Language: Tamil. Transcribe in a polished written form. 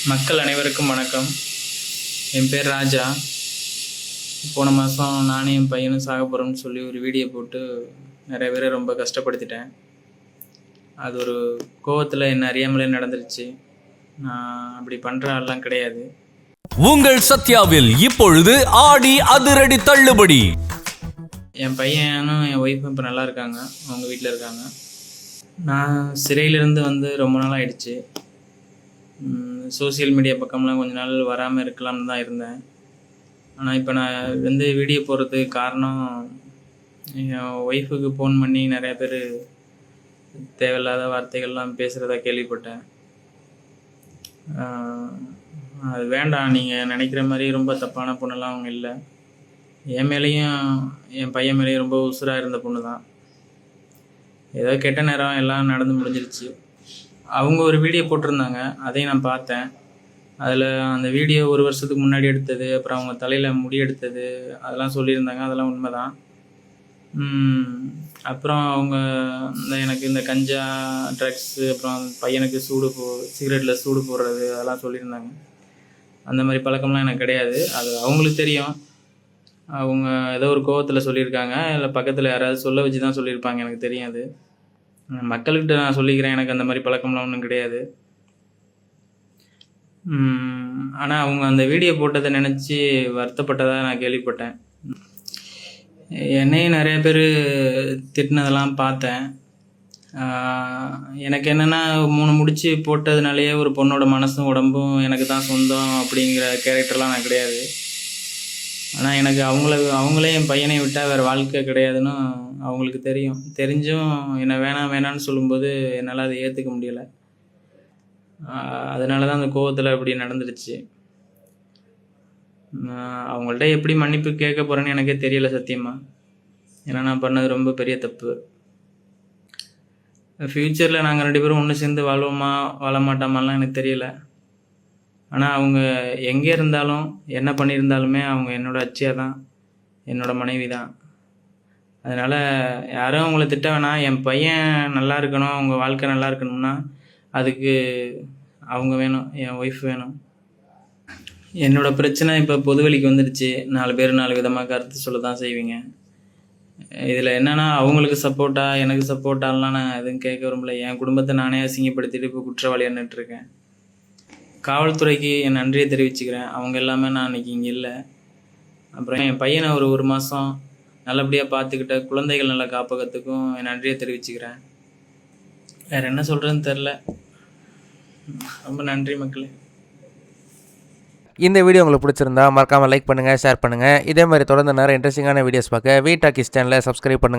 மக்கள் அனைவருக்கும் வணக்கம். என் பேர் ராஜா. போன மாதம் நானும் என் பையனும் சாக போகிறோம்னு சொல்லி ஒரு வீடியோ போட்டு நிறைய பேரை ரொம்ப கஷ்டப்படுத்திட்டேன். அது ஒரு கோவத்தில் என்ன அறியாமலே நடந்துருச்சு. நான் அப்படி பண்ணுற ஆள்லாம் கிடையாது. உங்கள் சத்யாவில் இப்பொழுது ஆடி அதிரடி தள்ளுபடி. என் பையனும் என் ஒய்ஃபும் இப்போ நல்லா இருக்காங்க, அவங்க வீட்டில் இருக்காங்க. நான் சிறையிலேருந்து வந்து ரொம்ப நாள் ஆயிடுச்சு. சோசியல் மீடியா பக்கம்லாம் கொஞ்ச நாள் வராமல் இருக்கலாம்னு தான் இருந்தேன். ஆனால் இப்போ நான் வந்து வீடியோ போடுறதுக்கு காரணம், என் ஒய்ஃபுக்கு ஃபோன் பண்ணி நிறையா பேர் தேவையில்லாத வார்த்தைகள்லாம் பேசுகிறதா கேள்விப்பட்டேன். அது வேண்டாம், நீங்கள் நினைக்கிற மாதிரி ரொம்ப தப்பான பொண்ணெல்லாம் அவங்க இல்லை. என் மேலேயும் என் பையன் மேலேயும் ரொம்ப உசுராக இருந்த பொண்ணு தான். ஏதோ கெட்ட நேரம் எல்லாம் நடந்து முடிஞ்சிருச்சு. அவங்க ஒரு வீடியோ போட்டிருந்தாங்க, அதையும் நான் பார்த்தேன். அதில் அந்த வீடியோ 1 வருஷத்துக்கு முன்னாடி எடுத்தது, அப்புறம் அவங்க தலையில் முடி எடுத்தது, அதெல்லாம் சொல்லியிருந்தாங்க. அதெல்லாம் உண்மை தான். அப்புறம் அவங்க எனக்கு இந்த கஞ்சா, ட்ரக்ஸு, அப்புறம் பையனுக்கு சிகரெட்டில் சூடு போடுறது, அதெல்லாம் சொல்லியிருந்தாங்க. அந்த மாதிரி பழக்கம்லாம் எனக்கு கிடையாது. அது அவங்களுக்கு தெரியும். அவங்க ஏதோ ஒரு கோவத்தில் சொல்லியிருக்காங்க, இல்லை பக்கத்தில் யாராவது சொல்ல வச்சு தான் சொல்லியிருப்பாங்க, எனக்கு தெரியும். அது மக்கள்கிட்ட நான் சொல்லிக்கிறேன், எனக்கு அந்த மாதிரி பழக்கம்லாம் ஒன்றும் கிடையாது. ஆனால் அவங்க அந்த வீடியோ போட்டதை நினச்சி வருத்தப்பட்டதாக நான் கேள்விப்பட்டேன். என்னையும் நிறைய பேர் திட்டினதெல்லாம் பார்த்தேன். எனக்கு என்னென்னா, 3 முடிச்சு போட்டதுனாலேயே ஒரு பொண்ணோட மனசும் உடம்பும் எனக்கு தான் சொந்தம் அப்படிங்கிற கேரக்டர்லாம் நான் கிடையாது. ஆனால் எனக்கு அவங்களே என் பையனை விட்டால் வேறு வாழ்க்கை கிடையாதுன்னு அவங்களுக்கு தெரியும். தெரிஞ்சும் என்னை வேணான்னு சொல்லும்போது என்னால் அதை ஏற்றுக்க முடியலை. அதனால தான் அந்த கோவத்தில் அப்படி நடந்துடுச்சு. அவங்கள்ட்ட எப்படி மன்னிப்பு கேட்க போகிறேன்னு எனக்கே தெரியலை சத்தியமாக. ஏன்னா நான் பண்ணது ரொம்ப பெரிய தப்பு. ஃப்யூச்சரில் நாங்கள் 2 பேரும் ஒன்று சேர்ந்து வாழ்வோமா வாழ மாட்டோமாலாம் எனக்கு தெரியலை. ஆனால் அவங்க எங்கே இருந்தாலும் என்ன பண்ணியிருந்தாலுமே அவங்க என்னோடய அச்சியாக தான், என்னோடய மனைவி தான். அதனால் யாரும் அவங்கள திட்ட வேணாம். என் பையன் நல்லா இருக்கணும், அவங்க வாழ்க்கை நல்லா இருக்கணும்னா அதுக்கு அவங்க வேணும், என் ஒய்ஃப் வேணும். என்னோடய பிரச்சனை இப்போ பொதுவெளிக்கு வந்துடுச்சு. 4 பேர் 4 விதமாக கருத்து சொல்ல தான் செய்வீங்க. இதில் என்னென்னா, அவங்களுக்கு சப்போர்ட்டாக எனக்கு சப்போர்ட்டாலாம் நான் எதுவும் கேட்க விரும்பல. என் குடும்பத்தை நானே அசிங்கப்படுத்திட்டு இப்போ குற்றவாளியாக நின்றுட்டுருக்கேன். காவல்துறைக்கு என் நன்றியை தெரிவிச்சுக்கிறேன். அவங்க எல்லாமே நான் இன்றைக்கி இங்கே இல்லை. அப்புறம் என் பையனை ஒரு மாதம் நல்லபடியாக பார்த்துக்கிட்ட குழந்தைகள் நல்ல காப்பகத்துக்கும் என் நன்றியை தெரிவிச்சுக்கிறேன். வேறு என்ன சொல்கிறதுன்னு தெரில. ரொம்ப நன்றி மக்களே. இந்த வீடியோ உங்களுக்கு பிடிச்சிருந்தா மறக்காமல் லைக் பண்ணுங்கள், ஷேர் பண்ணுங்கள். இதே மாதிரி தொடர்ந்து நிறைய இன்ட்ரெஸ்டிங்கான வீடியோஸ் பார்க்க வீ டாக்கிஸ் சேனலை சப்ஸ்கிரைப் பண்ணுங்கள்.